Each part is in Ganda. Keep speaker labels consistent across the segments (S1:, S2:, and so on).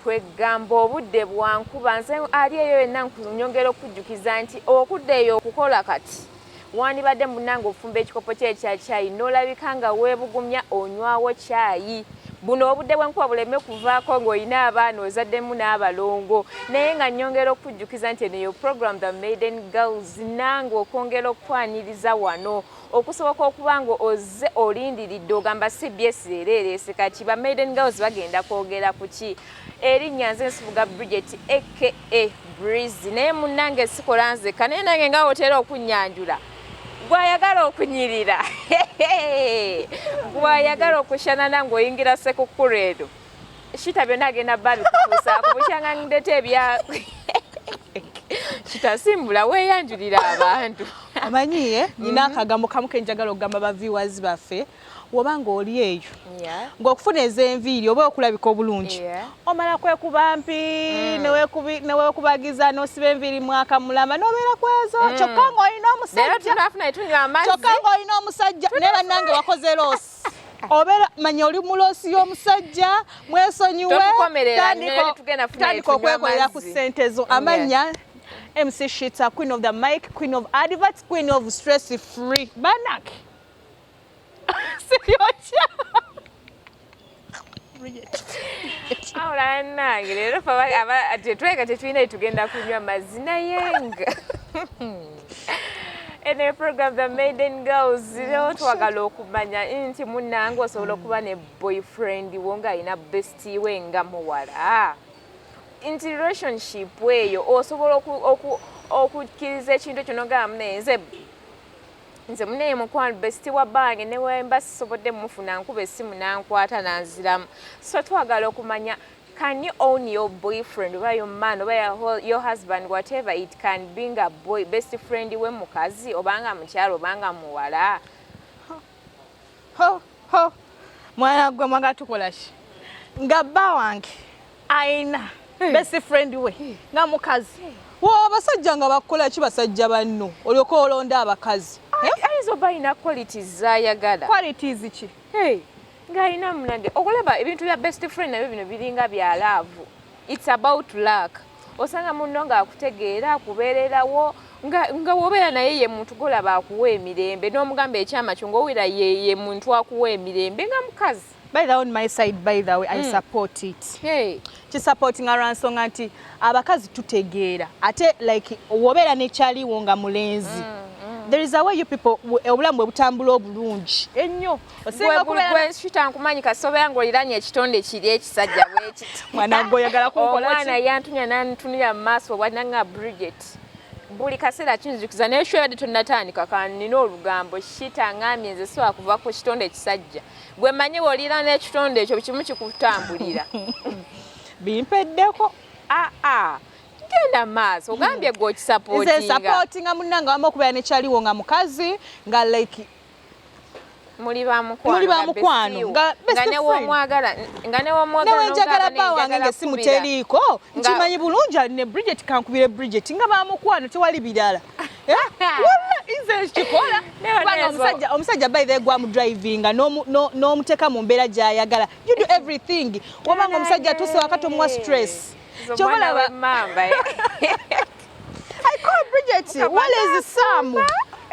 S1: kwegamba obudde bwankuba nze ali eyo yenna nkunyongera okujjukiza nti okuddeeyo okukola kati wandibadde munange ofumba ekikopo kya caayi n'olabika nga weebugumya onywawo caayi buno obudde bwenkuba buleme kuvaako ng'olina abaana ozaddemu n'abalongo naye nga nnyongera okujjukiza nti eneyo program The Maiden Girls nange okwongera okwaniriza wano okusoboka okuba nga ozze olindiridde ogamba CBS leero ereese kati ba Maiden Girls bagenda kwogera ku ki erinnya nze Shitah Brizzie aka Brizzie naye munnange sikola nzekka naye nange nga otera okunnyanjula gwayagala okunyirira gwayagala okushanana ng'oyingira sekukulu eno Shitah byonna agenda babikutuusa kubukyanga ndete ebya Shitah simbula weeyanjulira abantu
S2: amanyiye nina akagambo kamu kenjagala okugamba ba viewers baffe wobanga oli eyo ng'okufuna ez'enviiri oba okulabika obulungi omala kwekuba mpi neweekubagiza n'osiba enviiri mwaka mulamba n'obeera kwezo kyokka ng'olina omusajja naye bannange wakoze loosi obeera manya oli mu loosi y'omusajja mwesonyiwe tandika okwekolera ku ssente zo amanya MC Shitah, Queen of the Mic, Queen of Adverts, Queen of Stress Free. Banak.
S1: Ahora nange leero tweka tetulina tugenda kunywa mazina yenga ene program The Maiden Girls leero twagala okumanya nti munnange osobola okuba ne boyfriend wo nga alina bestie we nga muwala inti relationship weyo osobola okukkiriza ekintu kino nga nze munne mukwano bestie wa bange ne wemba sisobodde mufuna nkuba essimu nankwata nanziramu so twagala okumanya can you own your boyfriend or your man or your husband whatever it can be a boy best friend we mukazi obanga mukyalo obanga muwala
S2: ho mwana gwe mwanga tukola ki nga bba wange aina best friend we nga mukazi wo abasajja nga bakola ki basajja banno olyoka olonda abakazi
S1: aizo bayina qualities zayagala
S2: qualities ki
S1: nga ina munange okulaba ebintu bya best friend nabyo bino biringa bya love it's about luck osanga munno nga akutegeera akubeererawo nga wobeera naye ye muntu golaba akuwa emirembe n'omugamba ekyama kyo ng'owira ye muntu akuwa emirembe nga mukazi.
S2: By the way, on my side, by the way, I support it.
S1: Hey.
S2: Supporting around song anti abakazi tutegeera. Ate like wobera ne chali wonga mulenzi. There is a way you people obulamu butambula obulungi. Ennyo.
S1: Osenga kubera Shitah nkumanyi kasobe yango liranye ekitonde kiri ekisajja bweki.
S2: Mwana go yagala kukola.
S1: Mwana yantunya nantunira maso wananga Bridget. Buli kaseera kinzukiza naye shwebadde tonnatandika kanina olugambo Shitah ngamye nze so akuva ku kitonde ekisajja. Gwe manyi wolira n'ekitonde ekyo kimu kikutambulira.
S2: Bimpeddeko.
S1: Genda maaso ogambye gwe okisupportinga.
S2: Nze supportinga munnanga wamu okubeera ne kyaliwo nga mukazi nga like
S1: muli ba mukwano
S2: nga
S1: ne womwagala
S2: n'enjagala bba wange ng'essimu teriiko nkimanyi bulungi ali ne Bridget kankubire Bridget nga ba mukwano tewali birala nze kikola kubanga omusajja by the way gwa mu driving n'omuteeka mu mbeera gy'ayagala you do everything wabanga omusajja atuuse wakati omuwa stress kyobalaba I call Bridget what is Sam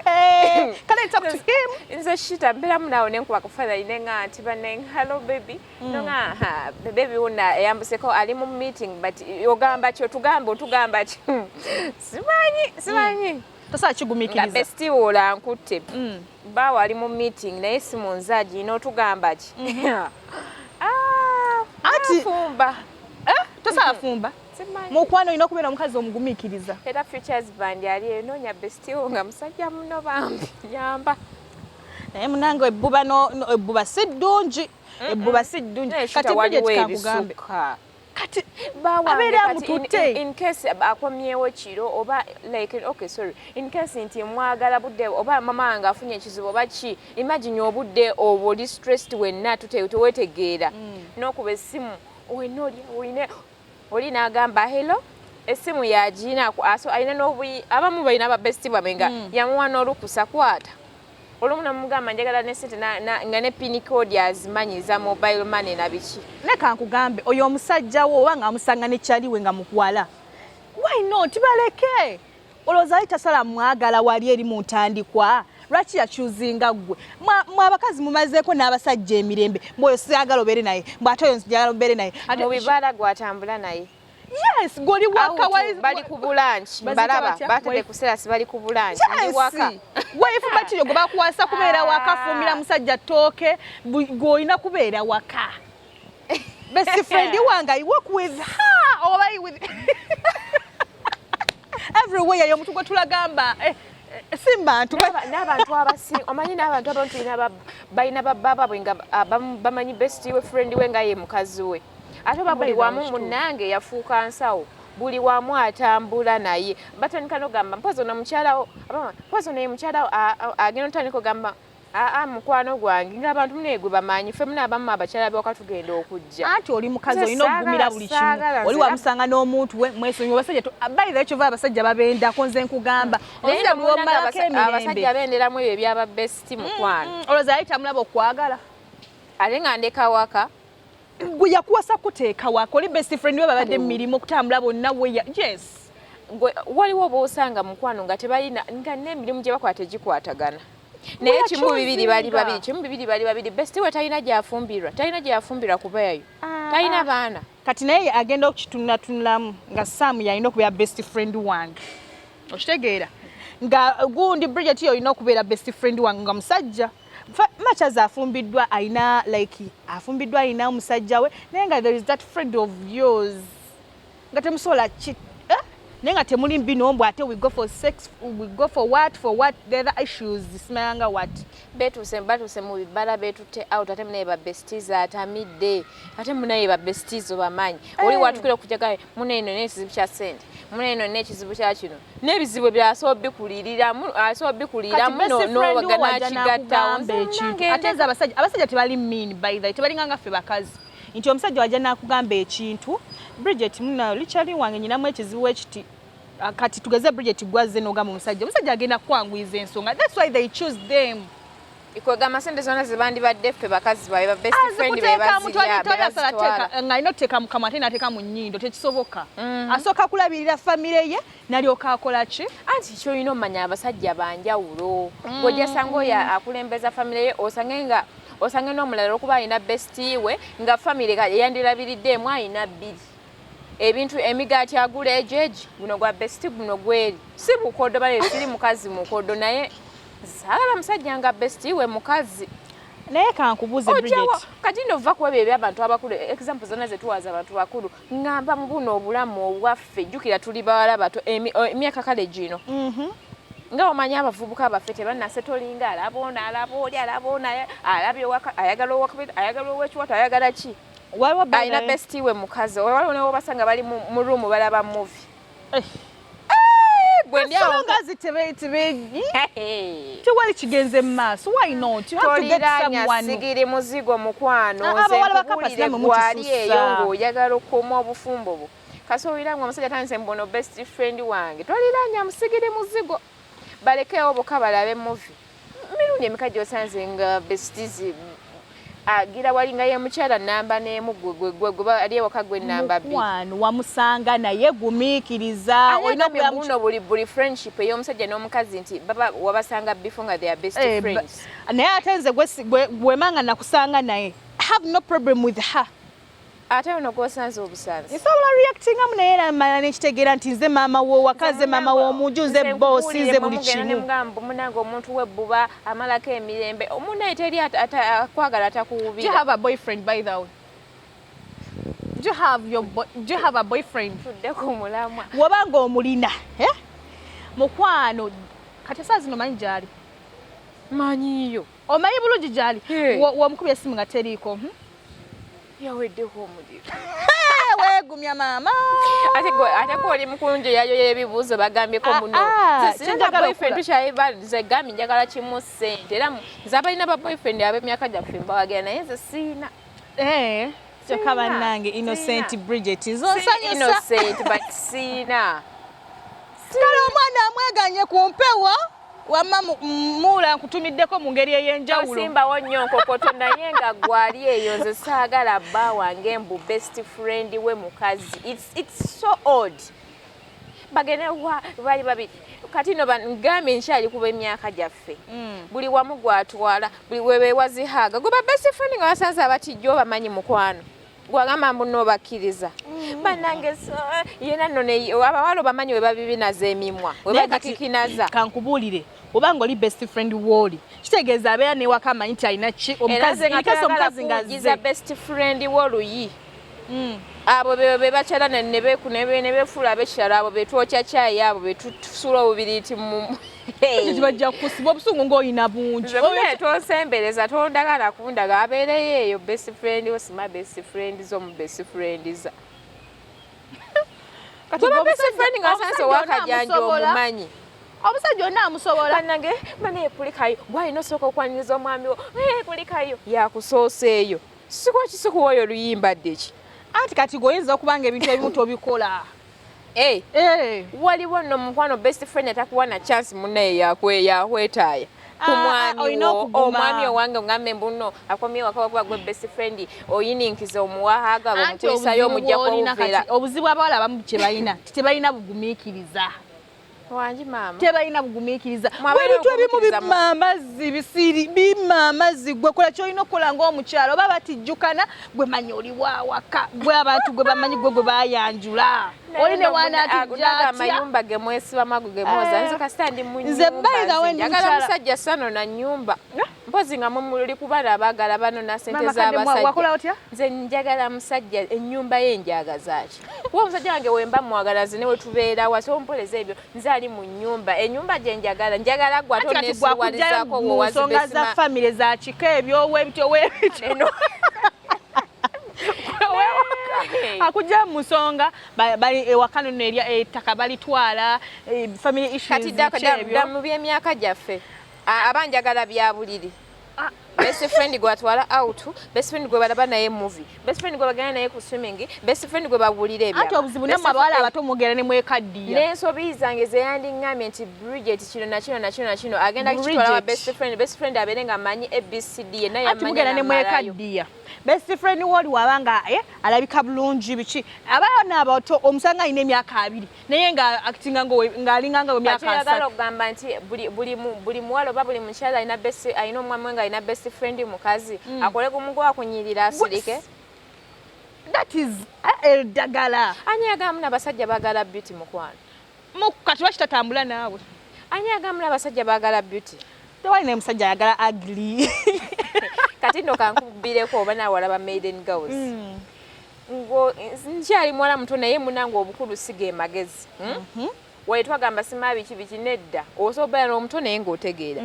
S2: can I talk to him?
S1: Nze Shitah mbera munawo nenkuba kufala inenga ati bane hello baby nonga baby una yambuseko ali mu meeting but yogamba kyo tugamba ki simanyi
S2: tosa kigumikiriza
S1: bestie wola nkutte bawo ali mu meeting naye simu nzaji n'otugamba ki
S2: ati
S1: fumba
S2: tosa afumba mukwano ino kubeera omukazi omugumikiriza
S1: era futures band yali enonya bestie nga musajja muno bambi nyamba
S2: naye munange ebbuba si ddungi kati Bridget kankugambe kati abeera amututte
S1: in case akomyewo kiro oba like okay sorry in case nti mwagala budde oba mama wange afunye ekizibu oba ki imagine obudde oli stressed wenna tewetegeera n'okuba essimu wenna oli n'agamba hello essimu yagina aso alina n'obuyi abamu balina aba bestie bamenga yamuwa n'olukusa kwata olumu namugamba njagala ne sente nga ne pin code azimanyiza mobile money na biki.
S2: Leka nkugambe oyo omusajja wo oba nga amusanga ne kyaliwe nga mukwala. Why not baleke? Olowooza ali tasala mwagala wali eri mu ntandikwa. Lwaki yakyuzinga gwe? Mwe abakazi mumazeeko n'abasajja emirembe. Mwoyo siyagala obeere naye. Bw'ate oyo njagala obeere naye.
S1: Mu bibala gwatambula naye.
S2: Yes, goli waka
S1: bali ku bulanchi. Balaba batade kusera si bali ku bulanchi. Ndi waka.
S2: Weefu batiro gwe bakuwasa kubeera waka fumira musajja tooke gw'olina kubeera waka. Best friend wange, I work with her or I with everywhere yo mutugo tulagamba simbantu
S1: n'abantu abasi omanyi n'abantu abantu balina baba bwenga bamanyi best we friend we nga ye mukazi we ate buli wamu munnange yafuuka nsawo buli wamu atambula naye batandika n'ogamba mpozo na mukyalawo mpozo naye mukyalawo agenda otandika ogamba mukwano gwange ng'abantu muneegwe bamanyi ffe munaabamu abakyala bewaka tugenda okujja
S2: anti oli mukazi olina okugumira buli kimu oli wamusanga n'omuntu we mwesonyi abasajja bayira ekyova abasajja babendako nze nkugamba
S1: abasajja benderamu ebyo ebyaba besti mukwano
S2: olowooza yali tamulaba okwagala
S1: ate nga ndeka waka
S2: gwe yakuwasa kuteeka waka oli best friend we babadde mu mirimu okutambula bonna we yes
S1: waliwo boosanga mukwano nga tebalina nga n'emirimu gye bakwata tegikwatagana naye kimu bibiri bali babiri best we talina gyafumbirwa kubayo talina baana
S2: kati naye agenda okukitunulatunulamu nga Sam yalina okubeera best friend wange okitegeera nga gundi Bridget yolina okubeera best friend wange nga musajja Machaza afumbiddwa alina afumbiddwa alina omusajja we naye nga there is that friend of yours nga temusobola nenga temuli mbinombo ate we go for sex we go for what the other issues simanga what
S1: batuse mu bibala betute out ate munaye ba besties atamidde ate munaye ba besties obamanyi oli watukira kujaga munaye no nekizibu kya sente munaye no nekizibu kya kino nebizibu byasobbikulirira no bagana kigatta
S2: ekintu ate abasajja tebali mean by the tebalinganga ffe bakazi nti omusajja wajja nakugamba ekintu Bridget muna lichali wange nyinamu ekizibu ekiti kati tugeze Bridget gwaze n'ogamba omusajja agenda kwangwiza ensonga that's why they choose them
S1: ikwegamba sente zona zibandi badde ffe bakazi bawe ba best friend be bazirya
S2: nga ino teka mukama ate nateka mu nnyindo tekisoboka asooka kulabirira famire ye nalyoka akola ki
S1: anti kyo ino manya abasajja banjawulo gojja sango ya akulembeza famire ye osange n'omulala okuba alina besti we nga famire yandirabiridde mu alina bbiri ebintu emigaati agula ejeji guno gwa besti guno gweri si bukodo bale siri mukazi mukodo naye saala musajja nga besti we mukazi
S2: naye kankubuze Bridget
S1: kati ndova kuba bye abantu abakulu example zona zetuwaza abantu bakulu ngamba mu buno obulamu obwaffe jukira tuli bawala bato emyaka kale gino nga omanya abavubuka baffe tebannasetolinga alabona alabye waka ayagala owakabita ayagala owekiwata ayagala ki alina besti we mukazi waliwo ne basanga bali mu room balaba movie
S2: Songazi tewali kigenze mu maaso why not you have to get someone
S1: sigiri muzigo mukwano nze gwali eyo ng'oyagala okukoma obufumbo bwo kasoolira ngo omusajja tanise mbono best friend wange toliranya musigiri muzigo balekewo boka balabe movie mirundi emikajja osanze nga besties agira walinga ye mukyala namba n'emu gwe ali ewaka gwe namba bbiri
S2: mukwano wamusanga naye gumiikiriza
S1: olina buno buli friendship ey'omusajja n'omukazi nti baba wabasanga before nga they are best friends
S2: naye ate nze gwemanga nakusanga naye have no problem with her
S1: ate ono gwosanze obusanzi
S2: nsobola reactinga munaye namala nekitegeera nti nze maama w'owakaze maama w'omunju nze boosi nze buli kimu
S1: munange omuntu webbuba amalako emirembe omunaye teri akwagala atakuwubira.
S2: Do you have a boyfriend by the way? Do you have a boyfriend?
S1: Tuddeko mulamwa
S2: wabanga omulina mukwano kati saa zino manyi gyali
S1: manyiyo
S2: omanyi bulungi gyali wamukubya essimu nga teriiko
S1: yaweddeko omuliro
S2: weegumya maama
S1: ate gwoli mukunju yayo y'ebibuuzo bagambyeko muno singa boyfriend tukyayiba nze gambi njagala kimu ssente era nze abalina ba boyfriend ab'emyaka gyaffe mbawagera naye nze siina
S2: kyokka bannange innocent Bridget nzonsanyusa
S1: innocent but siina
S2: kale omwana amweganye ku mpewo wamma muula nkutumiddeko mu ngeri ey'enjawulo
S1: osimbawo nnyo nkokoto naye nga gwali eyo nze saagala bba wange mbu best friend we mukazi it's so odd bagene bali babiri kati no ngambye nkyali kuba emyaka gyaffe buli wamu gwatwala buli webewazihaga goba best friend nga basanze abatijjo bamanyi mukwano gwagamba mbu n'obakkiriza bannange yena nno abawala bamanyi we babibinaza emimwa we bagikikinaza
S2: kankubuulire obanga oli best friend w'oli kitegeeza abeera newaka amanyi nti alina ki omukazi ngazze
S1: best friend w'oluyi abo be bakyala ne befuula ab'ekirala abo betwokya cyayi abo betusula obubiri nti
S2: bajja kukusiba obusungu ng'olina bungi
S1: tosembereza tondagala kundaga abeereyo eyo best friend osima best friend z'omu best friendiza best friend nga asanze owakajanja omumanyi
S2: omusajja onna amusobola
S1: bannange banaye kulikayo gwalina osooka okwaniriza omwami wo kulikayo yakusooseeyo sikuwa oyo oluyimba ddeki
S2: anti kati goyinza okubanga ebintu ebimu tobikola
S1: waliwo nno mukwano best friend atakuwa na chance munnaye yakwetaaya omwami owange ngambe mbuno akomye wakawakuba gwe best friend oyininkiza omuwahaga omukwisayo omujja kwovera
S2: obuzibu abawala abamu kyebalina tebalina bugumiikiriza
S1: wangi maama
S2: tebalina bugumiikiriza ebintu ebimu bimma amazzi bisiri bimma amazzi gwe kola kyolina okukola ng'omukyalo oba batijjukana gwe manyi oli wawaka gwe abantu gwe bamanyi gwe bayanjula oli ne wanaatijja
S1: amayumba ge mwesibamago ge mwoza nze kasita ndi mu nyumba njagala musajja sano na nyumba mpozi nga muli kubala abagala bano na sente z'abasajja nze njagala musajja ennyumba ye njagaza ki kuba omusajja wange wemba mwagala nze ne we tubeera wasi ompoleza ebyo nze ali mu nyumba ennyumba gye njagala gwe ate oneesiwalizaako
S2: nsonga za famire za kika ebyowebityo webityo akujja mu nsonga bali ewakano nerya ettaka balitwala family issues
S1: kati dda mu by'emyaka gyaffe abanjagala bya buliri best friend gwe batwala out best friend gwe balaba naye movie best friend gwe bagenda naye ku swimming best friend gwe babulira ebyo
S2: ate obuzibu namwe abawala abato mugera ne mwekaddiya
S1: n'ensobi zange ze yandingambye nti Bridget kino nakino agenda kukitwala best friend abeere nga amanyi ABCD yenna yamanyi
S2: ati mugera ne mwekaddiya best friend woli wabanga alabika bulungi biki abaana abato omusanga alina emyaka 2 naye nga actinga ng'alinga nga emyaka 3
S1: ayagala okugamba nti buli muwala oba buli mukyala alina omwami nga alina best friend mukazi akole ku mugo akunyirira asirike
S2: that is eddagala
S1: ani yagamu n'abasajja baagala beauty mukwano
S2: kati lwaki tatambula naawe
S1: ani yagamu n'abasajja baagala beauty
S2: tewali naye musajja ayagala ugly
S1: kati nno kankubireko oba naawe walaba maiden girls nkyali muwala muto naye munange obukulu sige magezi wali twagamba sima biki nedda osobola n'omuto naye ng'otegeera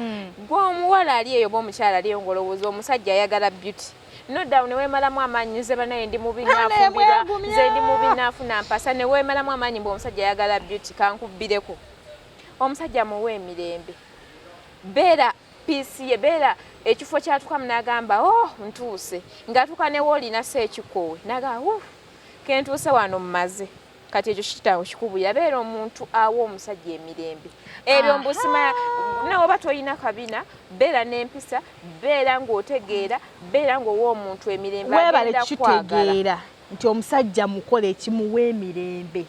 S1: gwe omuwala ali eyo oba omukyala ali eyo ng'olowooza omusajja ayagala beauty no down ne weemalamu amaanyi nze banaye ndi mubi naafumbira nze ndi mubi naafuna mpasa ne weemalamu amaanyi ng'omusajja ayagala beauty kankubbireko omusajja muwe emirembe beera piisi ye beera ekifo kyatukamu n'agamba ntuuse ng'atuuka ne woolina seekikoowe n'agamba kentuuse wano mmaze kati ekyo kitaawo kikubulira beera omuntu awa omusajja emirembe ebyo mbusima nawe oba toyina kabina beera n'empisa beera ng'otegeera beera ng'owa omuntu emirembe
S2: weebale kitegeera nti omusajja mukola ekimuwa emirembe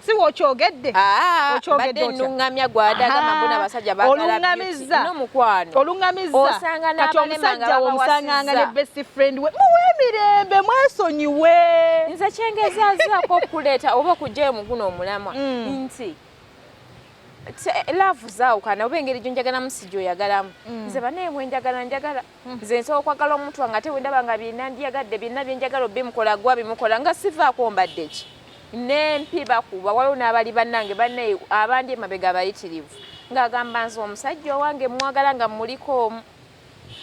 S2: si wokyogedde
S1: badde nnuŋŋamya gwadagamba mbona abasajja baagala beauty n'omukwano
S2: oluŋŋamizza kati omusajja womusanganga ne best friend we muwe emirembe mwesonyiwe
S1: nze kyengezaazaako okuleeta oba okugyayo mu guno omulamwa nti laavu zaawukana oba engeri gyonjagalamu si gy'oyagalamu nze banaye bwenjagala njagala nze nsobola okwagala omuntu wange ate bwendaba nga byonna ndyagadde byonna byenjagala obimukola gwa bimukola nga sivaako mbadde ki nempiba kuba waliwo n'abali bannange bannaye abandi emabega abayitirivu ng'agamba nze omusajja owange mwagala nga muliko omu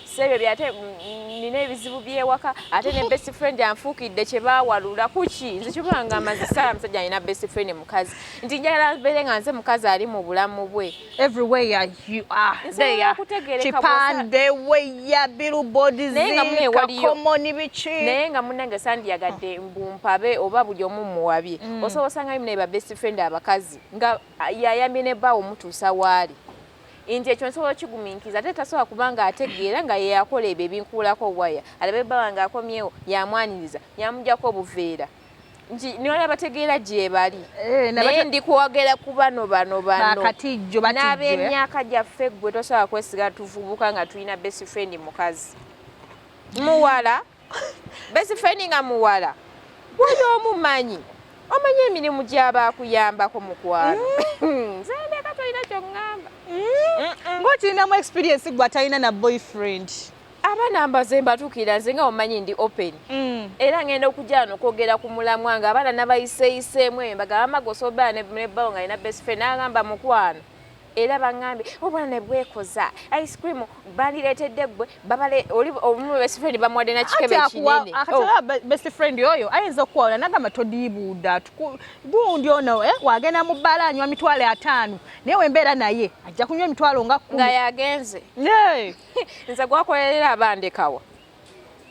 S1: sebyo byate nina ebizibu byewaka ate ne best friend anfuukidde kye baawalula kuki nze kibangamba nze saala musajja alina best friend mukazi nti njagala mbeere nga nze mukazi ali mu bulamu bwe
S2: everywhere you are there kipande weya billboards kakomoni biki
S1: naye nga munnange sandyagadde mbumpabe oba buli omu muwabye osobola osanga munaye ba best friend abakazi nga yayambye ne bbaawo mutuusa waali nti ekyo nsobola kigumiinkiza ate tasobola kubanga ategeera nga ye yakola ebyo ebinkuulako waya alabe baba nga akomyewo yamwaniriza yamugjako obuveera nti niwala bategeera gye bali naye ndi kuwagera ku bano n'ab'emyaka gyaffe gwe tosobola kwesiga tuvubuka nga tulina best friend mukazi muwala best friend nga muwala wali omumanyi omanyi emirimu gy'aba akuyambako mukwano zendeka tolina kyoŋŋamba
S2: ng'okirinamu experience gwe atalina na boyfriend
S1: abaana mbaze mbatuukira nze nga omanyi ndi open era ngenda okujja wano okwogera ku mulamwa nga abaana nabayiseeyiseemu eyo mbagamba amagosoba ne bawo nga alina best friend n'agamba mukwano era baŋŋambye obwana ne bwekoza ice cream bandireetedde gwe omu best friend bamuwadde na kikebe kinene
S2: best friend oyo ayinza okuwawula nagamba todiibuuda gundi ono wagenda mu bbaala anywa mitwalo 5 naye wembeera naye ajja kunywa emitwalo nga 10
S1: nga yagenze nze gwakolerera abandekawa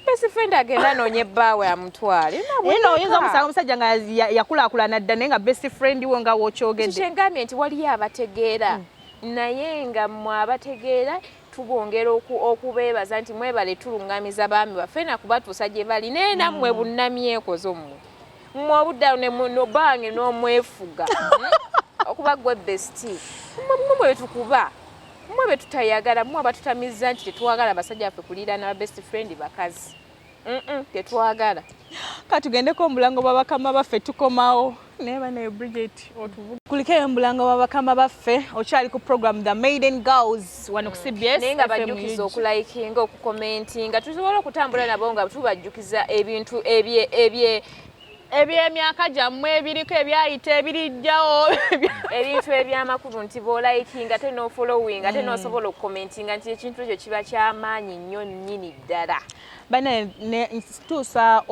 S1: best friend agenda noonya ebbaawe amutwale
S2: eno oyinza okusanga omusajja nga yakulaakulana dda naye nga best friend we nga wookyogedde
S1: kyengambye nti waliyo abategeera naye nga mmwe abategeera tubongera okubeebaza nti mwebale tuluŋŋamiza baami baffe nakubatuusa gye bali naye nammwe bunnamyekozo mmwe obuddayo nebange n'omwefuga okuba gwe besti mmwe bwetukuba mmwe betutayagala mmwe abatutamiza nti tetwagala basajja baffe kuliira na best friend bakazi tetwagala
S2: katugendeko omulango babakama baffe tukomawo naye bane Bridget kuliko omulango babakama baffe okyali ku program The Maiden Girls wano ku CBS
S1: naye nga bajjukiza okulayikinga okukomentinga tusobola okutambula nabo nga tubajjukiza ebintu
S2: ebyemyaka gyammwe ebiriko ebyayita ebirijjawo
S1: ebintu ebyamakulu nti b'olayikinga ate n'ofollowing ate n'osobola okukomentinga nti ekintu ekyo kiba kyamaanyi nnyo nnyini ddala
S2: bane tuusa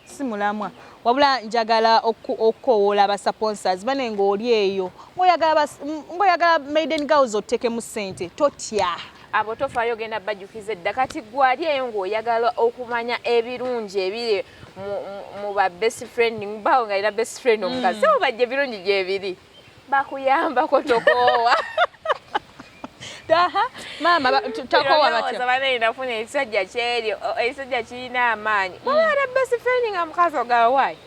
S2: si mulamwa wabula njagala okukowoola abasponsors bane ng'oli eyo ng'oyagala Maiden Girls ottekemu ssente totya
S1: abo tofaayo genda bajjukiza edda kati gwali eyo ng'oyagala okumanya ebirungi ebiri mu ba best friend mbawo nga alina best friend omukazi so bajja ebirungi gyebiri bakuyambako tokoowa
S2: maama takoowa batya
S1: bane nafuna ekisajja kyeryo ekisajja kirina amaanyi wala best friend nga mukazi ogawayi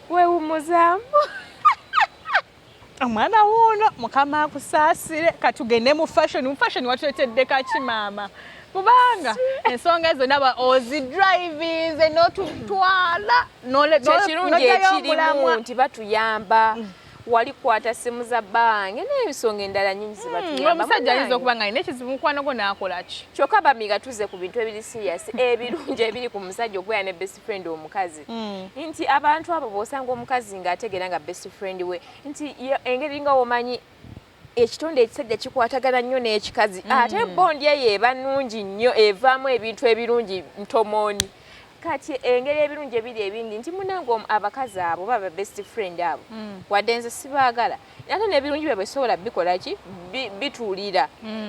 S1: wewumuzaamu
S2: omwana wuuno mukama akusaasire katugende mu fashion watuletedde kaki maama kubanga ensonga ezo naba ozidrivinze n'otutwala
S1: kyekirungi ekirimu nti batuyamba wali kwata simu za bange n'ebisonga endala nyingi zibatuyamba
S2: omusajja ayinza okuba nga alina ekizibu mukwano gwo n'akola ki
S1: kyokka bamiga tuze ku bintu ebiri serious ebirungi ebiri ku musajja okubeera ne best friend omukazi nti abantu abo b'osanga omukazi ng'ategeera nga best friend we nti engeri nga womanyi ekitonde ekisajja kikwatagana nnyo n'ekikazi ate bondi eyo eba nnungi nnyo evaamu ebintu ebirungi ntomooni kati engeri ebirungi ebiri ebindi nti munange abakazi abo baba best friend abo wadde nze sibaagala ate n'ebirungi bye bisobola bikola ki bituulira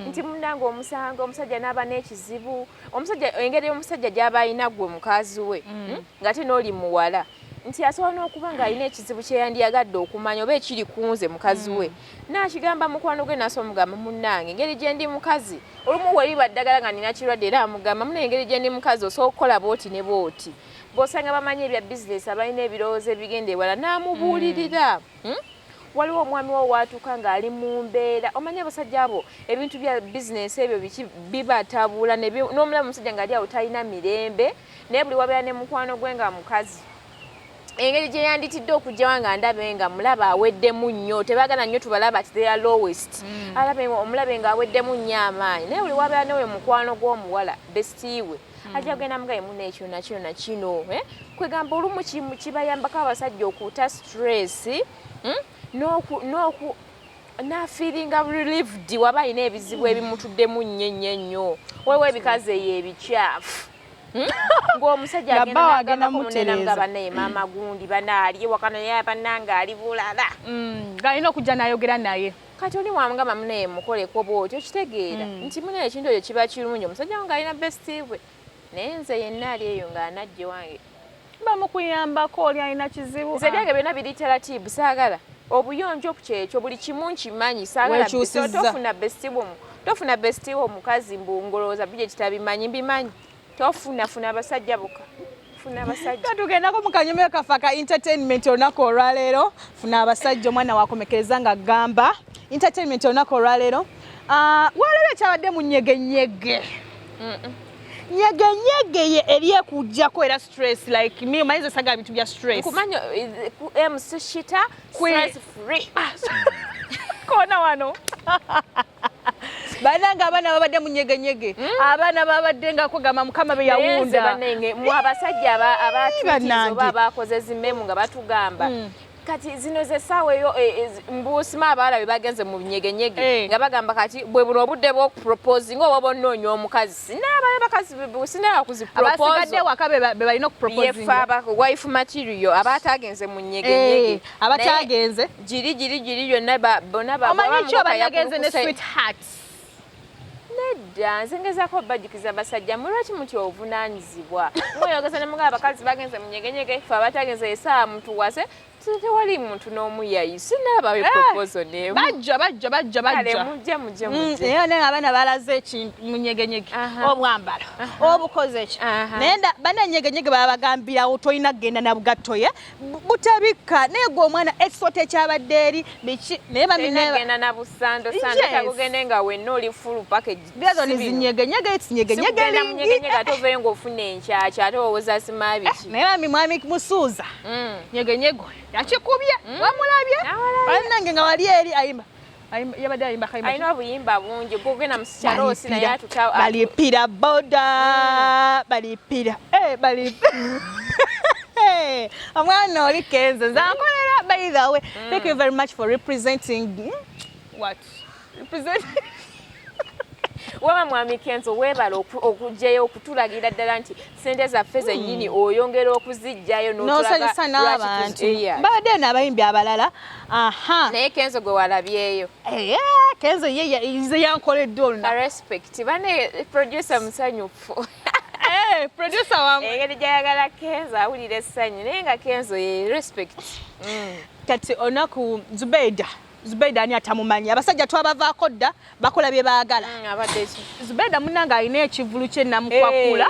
S1: nti munange omusajja n'aba n'ekizibu engeri omusajja gy'aba alina gwe mukazi we ng'ate n'oli muwala nti asobola n'okuba ng'alina ekizibu kyeyandiyagadde okumanya oba ekiri kunze mukazi we n'akigamba mukwano gwe naso omugamba munnange engeri gye ndi mukazi olumu weriba ddagala nga nina kirwadde era amugamba muna engeri gye ndi mukazi osobola okukola booti ne booti bw'osanga bamanyi ebya bizinesi abalina ebirowoozo ebigenda ewala n'amubuulirira waliwo omwami wo waatuuka ng'ali mu mbeera omanye abasajja abo ebintu bya bizinesi ebyo bibatabula n'omulamu omusajja ng'ali awo talina mirembe naye buli wabeera ne mukwano gwe nga mukazi engeri gye yanditidde okujjawa nga ndabe nga mulaba aweddemu nnyo tebaagala nnyo tubalaba ati they are lowest omulabe ng'aweddemu nnyo amaanyi naye buli wabeera newe mukwano gw'omuwala bestiiwe ajja kugenda mugaye munekyo nakino nakino kwegamba olumu kibayambako abasajja okuuta stress n'afiiringa relieved waba alina ebizibu ebimutuddemu nnyo wewe ebikazi eyo ebikyafu ng'omusajja agenda mutereza banaye maama gundi banaali wakana naye bannange ali bulala
S2: ng'alina okujja n'ayogera naye
S1: kati oli wamugamba munaye mukoleko bw'otyo kitegeera nti munaye ekintu ekyo kiba kirungi omusajja wange alina besti we naye nze yenna ali eyo ng'anajje wange
S2: bamukuyambako oli alina kizibu
S1: nze byange byonna biri teratibu saagala obuyonjo kyekyo buli kimu nkimanyi saagala tofuna bestiwo omukazi mbungolooza bije kitabimanyi mbimanyi funa abasajja boka funa abasajja
S2: tugendako mu kanyomero kaffe ka entertainment olunaku olwaleero funa abasajja omwana wakomekereza nga gamba entertainment olunaku olwaleero waleero ekyabadde mu nyegenyege nyegenyege ye eri ekujjako era stress like me omanyiza osagala bintu bya stress
S1: kumanya MC Shitah stress free
S2: kona wano bananga abaana babadde mu nyegenyege abaana babadde nga kugamba mukama be yawunda
S1: banenge mu abasajja abatutizo babakoze zimemu nga batugamba kati zino ze sawe yo mbusima abala bebagenze mu nyegenyege nga bagamba kati bwe buno obudde bo propose ngo bobononyo omukazi sinaba bakazi sinaba kuzipropose
S2: abasigadde wakabe balina okupropose
S1: yefa wife material abatagenze mu nyegenyege
S2: abatagenze
S1: jiri yonna bona
S2: omanyi kyo banagenze ne sweetheart
S1: nedda nzengezako bajikiza basajja mulwaki muti ovunaanyizibwa mweyogeza ne mugaba abakazi bagenze mu nyegenyege fe abatagenze esaa muntu wase tewali muntu n'omu yayisi n'abawe proposal ne bajja mujje
S2: naye nenga abaana balaze ekintu mu nyegenyege obwambalo obukoze eki naye bananyegenyege babagambirawo tolina kgenda na bugattoye butabikka naye gwe omwana ekisote ekyabadde eri biki naye
S1: bamigenda na busando tagugende nga wenna oli full package
S2: byazo nizinyegenyege
S1: ekinyegenyege ate oveeyo ng'ofuna enkyakya ate owooza sima biki
S2: naye bami mwami musuuza nyegenyege yakikubye wamulabye banange nga wali eri ayimba yabadde ayimba kayimba
S1: alina obuyimba bungi gugenda musikyaloosi naye atuta
S2: balipira boda balipira omwana oli kenzo zankolera by the way thank you very much for representing
S1: waba mwami Kenzo weebala okujjayo okutulagira ddala nti sente zaffe zennyini oyongera okuzijjayo
S2: n'osanyusa n'abantu mbadde n'abayimbi abalala
S1: naye Kenzo gwe walabyeyo
S2: Kenzo ye yankoledde olunaku
S1: respect bane producer musanyufu
S2: producer wange
S1: engeri gyayagala Kenzo awulira essanyu naye nga Kenzo ye respect
S2: kati olunaku Zubeida ani atamumanyi abasajja twabavaako dda bakola bye baagala Zubeida munnange alina ekivulu kye namukwakula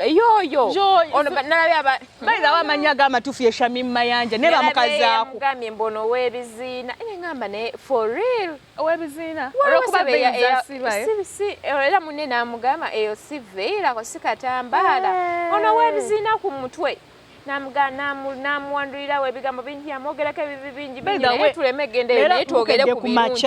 S1: yoyo ono nalabye
S2: Zubeida wamanya ag'amatuufu ye Shamim Mayanja ne bamukazaako
S1: mugambye mbono ow'ebiziina ngamba naye for real
S2: ow'ebiziina olwokuba
S1: era munne n'amugamba eyo si veerako si katambaala ono ow'ebiziina ku mutwe namuwandulirawo ebigambo bingi amwogerako ebibi bingi naye tuleme egenda eyo naye twogere ku birungi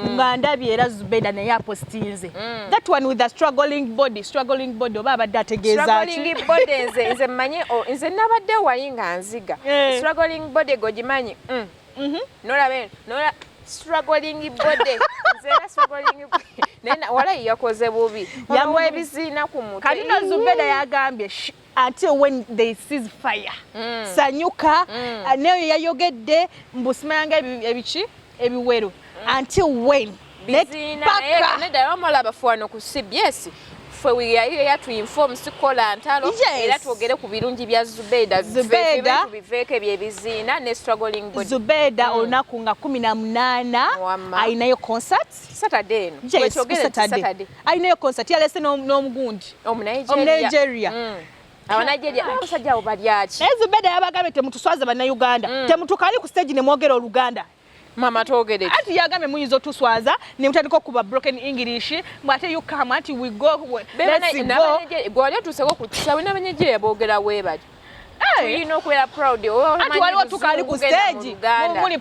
S2: nga ndabye era Zubeida naye apostinze that one with the struggling body oba abadde ategeeza
S1: nze mmanyi nze nabadde wali nga nziga struggling body gogimanyi nolabe struggling body nzera struggling nena wala yakoze bubi yamu ebiziina ku mutwe
S2: kati no Zubeida yagambye until when they cease fire sanyuka nayo yayogedde mbusimanga ebiki ebiwero until when
S1: nedda wamala abafuwano ku CBS fwe yatu inform sikola ntalo era twogere ku birungi bya Zubeida tubiveeko ebyebiziina ne struggling body
S2: Zubeida olunaku nga 18 ayinayo concert
S1: Saturday
S2: ayinayo concert yalese n'omugundi Omunigeria
S1: Abanigeria abasajja abo balyaki
S2: Zubeida yabagambye temutuswaze bannayuganda temutukali ku stage ne mwogera Oluganda
S1: mama twogere
S2: ati yagambe muyinza otuswaza ne mutandika okuba broken English mwate you come ati we go let's go
S1: gwali tuseko ku kisawe n'Abanyegeria boogera weebali tuyina okubeera proud
S2: ati waliwo tukali ku stage muli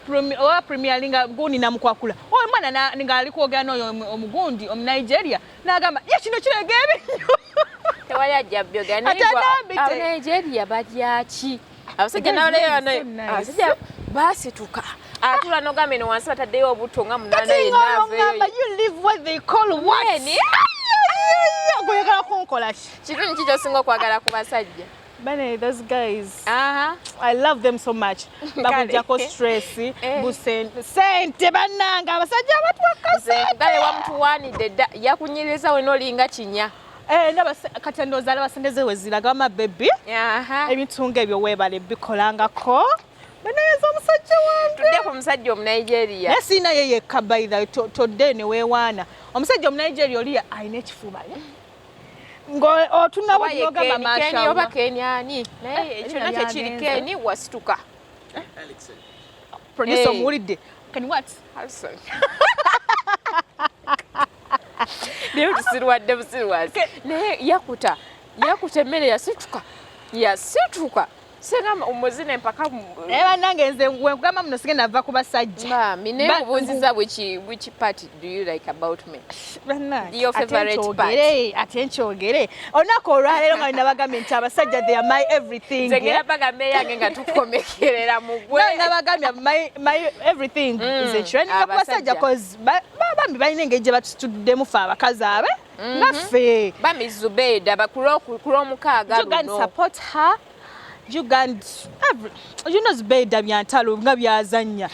S2: premier linga gundi namukwakula oyo mwana ningali kwogera n'oyo omugundi Omunigeria n'agamba ye kino kirega ebinyo
S1: tewali ajja byogera Nigeria balyaki abasajja abasajja basituka atula nogambe no wansi bataddeyo obuto nga munana yenaaveyo
S2: you live what they call what ngoyagala kunkola
S1: kitu kikyo singa okwagala ku basajja
S2: bane those guys I love them so much bakujjako stress sente bannanga abasajja
S1: abatwakasente wamutuwanidde dda yakunyiriza we nolinga kinya
S2: kati ndooza abasendeze we ziraga baby ebintu ng'ebyo weebale bikolangako Banayeza omusajja wange.
S1: Tudde ku musajja Omunigeria.
S2: Naye siina ye yekka by the way todde ne weewaana. Omusajja Omunigeria oli alina ekifuba. Otunabo n'ogamba mashallah.
S1: Keni oba Keni ani? Naye kyonna kyekiri Keni wasituka.
S3: Alex.
S2: Producer omuwulidde. Can what?
S1: Alison. Naye tusirwadde busirwazi. Naye yakuta emmere yasituka. Sengamba umuzine empaka
S2: nange nze wekugamba muno sigenda nava ku basajja.
S1: Mine kubuuziza which part do you like about me? Your favorite part?
S2: Ate nkyogere. Olunaku olwaleero nga nabagambye nti abasajja they are my everything.
S1: Nze ngera bagambe yange nga tukomekerera mu gwe.
S2: Nabagambye my everything is a training ku basajja because bambi balina engeri gye batutuddemu fe abakazi abe nga ffe.
S1: Bami Zubeida kul'omukaaga luno.
S2: You can support her. You know Zubeida byantalo nga byazanya.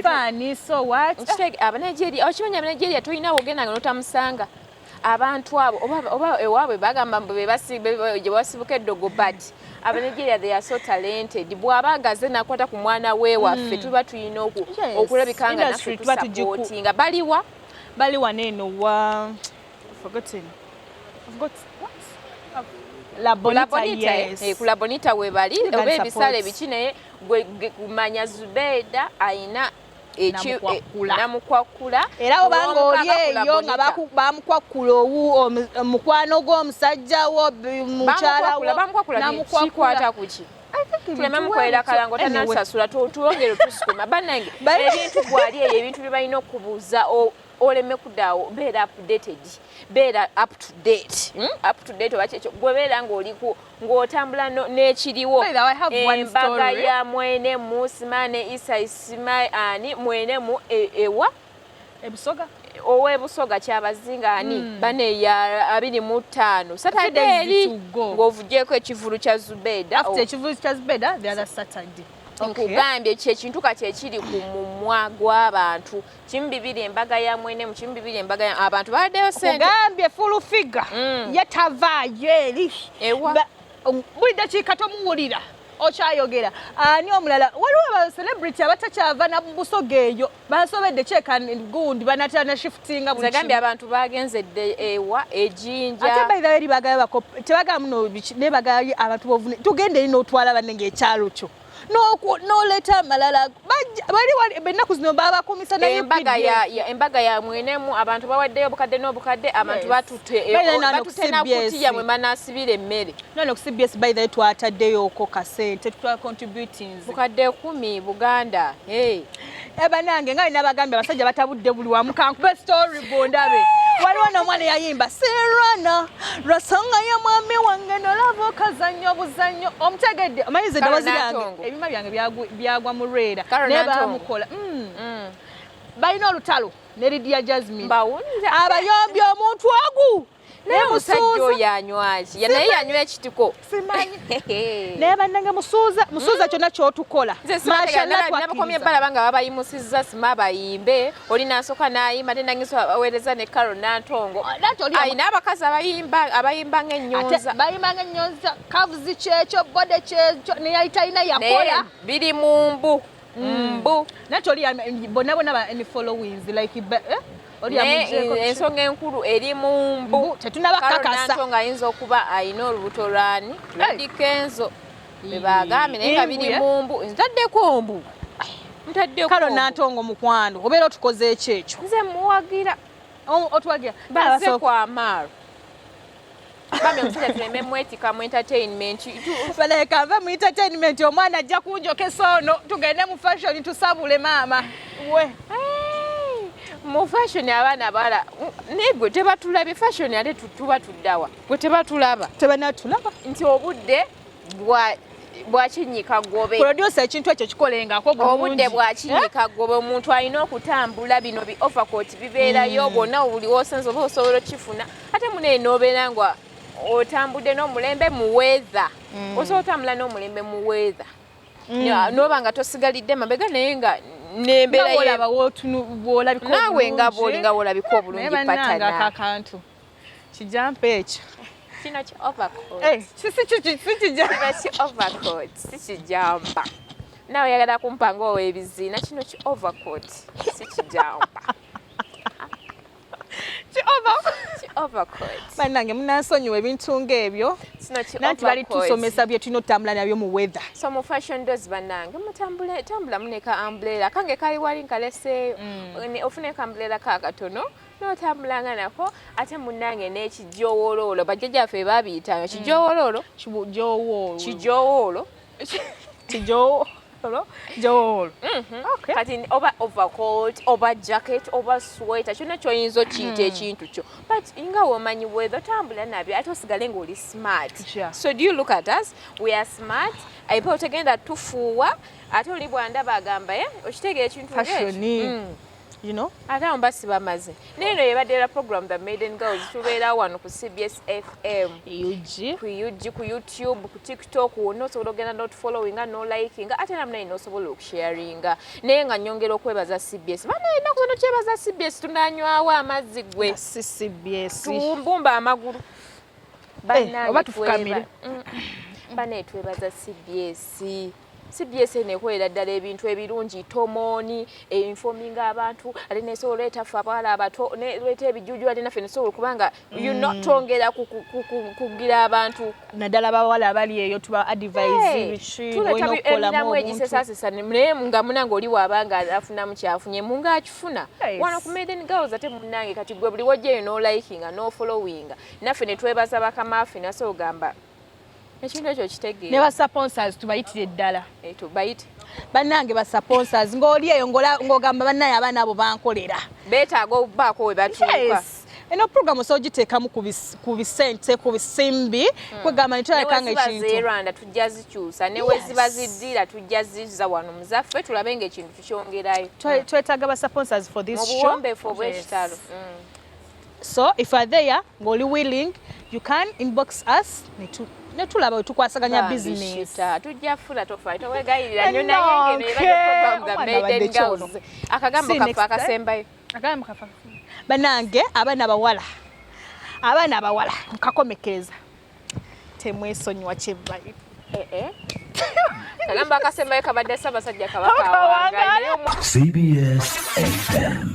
S2: Funny, so what?
S1: Abanigeria tulina ogenda nga notamusanga. Abantu abo oba ewaabwe bagamba gye basibuka eddogo bati. Abanigeria they are so talented. Bw'aba agaze nakwata ku mwana we waffe tuba tulina okulabika nga naffe tusapootinga. Baliwa
S2: neno wa forgotten. La Bonita, yes.
S1: Kula Bonita we bali oba ebisale biki naye kumanya Zubeida ayina namukwakula
S2: era obanga oli eyo nga bamukwakula omukwano gw'omusajja wo mukyala
S1: namukwakula kuki tuleme mukolera kalango tanasasula tuwongere tusukuma bannange ebintu gwali eyo ebintu bye balina okubuuza oleme kudaawo beera updated beera up to date oba kyekyo gwe beera ng'otambula n'ekiriwo embaga ya mwenemu simane isa isima ani mwenemu ewa
S2: ebusoga
S1: ow'ebusoga kyabazinga ani baneya 25 Saturday eri ng'ovugyeko ekivulu kya Zubeida
S2: after ekivulu kya Zubeida the other Saturday
S1: nkugambye kyekintu kati ekiri ku mumwa gw'abantu kimu bibiri embaga ya mwenemu kimu bibiri embaga ya abantu baddeyo sente
S2: nkugambye full figure yatavaayo eri buli dakiika tomuwulira okyayogera ani omulala waliwo aba celebrity abatakyava na busoga eyo basobedde kyeka gundi banatana shiftinga buli
S1: zagambye abantu bagenzedde ewa ejinja
S2: ate by the way bagaya tebagala muno ne bagaya abantu bovune tugende eri n'otwala bannenge ekyalo kyo no leta malala bali bennaku zino babakumisa naye
S1: embaga ya mwenemu abantu bawaddeyo bukadde n'obukadde abantu batute nakutiya mwe banasibira emmere
S2: no ku CBS by the way twataddeyoko kasente tutwa contributing
S1: bukadde 10 Buganda
S2: banange nga nabagambye abasajja batabudde buli wamu kankube story bondabe waliwo n'omwana yayimba serana rasonga ya mwami wange nolava okazannyo obuzannyo omutegedde omanyize eddoboozi lyange ebima byange byagwa mu reda naye bamukola balina olutalo ne Lydia Jasmine abayombi omuntu ogu
S1: naye musajja oyo anywaki naye yanywa ekitiko
S2: simanyi naye bannange musuuza kyonna kyotukola
S1: nabakomye ebbala banga babayimusizza sima bayimbe oli nasooka n'ayimba ate nangiso aweereza ne Carol Nantongo ayina abakazi abayimba ng'ennyonza
S2: bayimba ng'ennyonza kavuzi kyekyo bode kyekyo neyayita yakola
S1: biri mu mbu
S2: nate oli bonna ni followings like
S1: ensonga enkulu eri mu mbu
S2: tetunabakakasa
S1: nga ayinza okuba ayina olubuto lwani Kenzo bebagambye naye nga biri mu mbu ntaddeko mbu
S2: Carol Nantongo mukwano obeera otukoze ekyekyo
S1: nze muwagira
S2: otuwagira
S1: baze kwa Maro bambi omusajja tuleme mwetika mu entertainment
S2: baleka ava mu entertainment omwana ajja kunjokesa ono tugende mu fashion tusabule maama we
S1: mu fashion abaana bala negwe tebatulabye fashion ate tuba tuddawa gwe tebatulaba
S2: tebanatulaba
S1: nti obudde bwakinyika gobe
S2: producer ekintu ekyo kikolengako
S1: obudde bwakinyika gobe omuntu alina okutambula bino bi overcoat bibeerayo bwonna buli wosenza oba osobola okifuna ate mune noobeera nga otambudde n'omulembe mu weather osobola otambula n'omulembe mu weather noba nga tosigalidde mabega naye nga nembeera naawe nga bw'olinga wolabika obulungi patana
S2: akantu kijampa ekyo
S1: Kino ki overcoat.
S2: Si
S1: overcoat. Si kijamba. Nawe yagala kumpa ng'ow'ebiziina kino ki overcoat. Si kijamba. Overcoat.
S2: Bannange munansonyiwa ebintu ng'ebyo. Nanti bali tusomesa bye tulina otambula nabyo mu weather.
S1: So mu fashion doors bannange tambula muneka umbrella kange kali wali nkaleseeyo. Ofune ka umbrella kakatono n'otambulanga nako ate munnange n'ekijowoololo bajjajjaffe baabiyitanga kijowoololo. Joel.
S2: Okay.
S1: Kati oba overcoat, oba jacket, oba sweater, kyonna ky'oyinza okiyita ekintu kyo. But nga womanyi weather otambula nabyo ate osigale ng'oli smart.
S2: Yeah.
S1: So do you look at us? We are smart. Aipa tegenda tufuuwa ate oli bw'andaba agamba okitegeera ekintu
S2: fashion. You know?
S1: Ate mbasi bamaze. Neno yebadde program The Maiden Girls tubeera wano ku CBS FM. Ku YouTube, ku TikTok, wonna osobola ogenda not following no liking ate namna ino osobola okusharinga. Naye nga nyongera okwebaza CBS. Bana ennaku zino kyebaza CBS tunanywawo amazzi gwe.
S2: CBS.
S1: Tumbumba amagulu.
S2: Oba tufukamire.
S1: Bana twebaza CBS. CBS nekolera ddala ebintu ebirungi tomoni informinga abantu ate nesobola oleeta ffe abawala abato neeta ebijuju ate naffe nesobola kubanga tongera kugira abantu
S2: naddala abawala abali eyo tuba advise olina okukolamu
S1: egisesasesa naye nga munange oli waabanga afunamu kyafunye munga akifuna wano ku Maiden Girls ate munange kati gwe buli wojjayo n'olikinga n'ofollowinga naffe ne twebaza bakamaffe naso ogamba ekintu ekyo kitegeera
S2: ne ba sponsors tubayitire ddala
S1: tubayite
S2: bannange ba sponsors ng'oli eyo ng'ogamba bannaye abaana abo bankolera
S1: beetaaga okubaako we batuuka
S2: eno program osogiteekamu ku bisente ku bisimbi kwegamba nitulabekanga ekintu
S1: Rwanda tujja zikyusa ne we ziba ziddira tujja zizza wano muzaffe tulabe ng'ekintu tukyongerayo
S2: twetaaga ba sponsors for this show
S1: obuwombeefu obw'ekitalo.
S2: So if you are there ng'oli willing you can inbox us netulaba tukwasaganya business
S1: tujja fula tofa towegayirira nnyo naye ngene program The Maiden Girls akagambo kafa akasembayo
S2: banange abaana abawala nkakomekereza temwesonyiwa kyebayi
S1: kagambo akasembayo kabadde Ssaabasajja Kabaka wange
S3: CBS FM.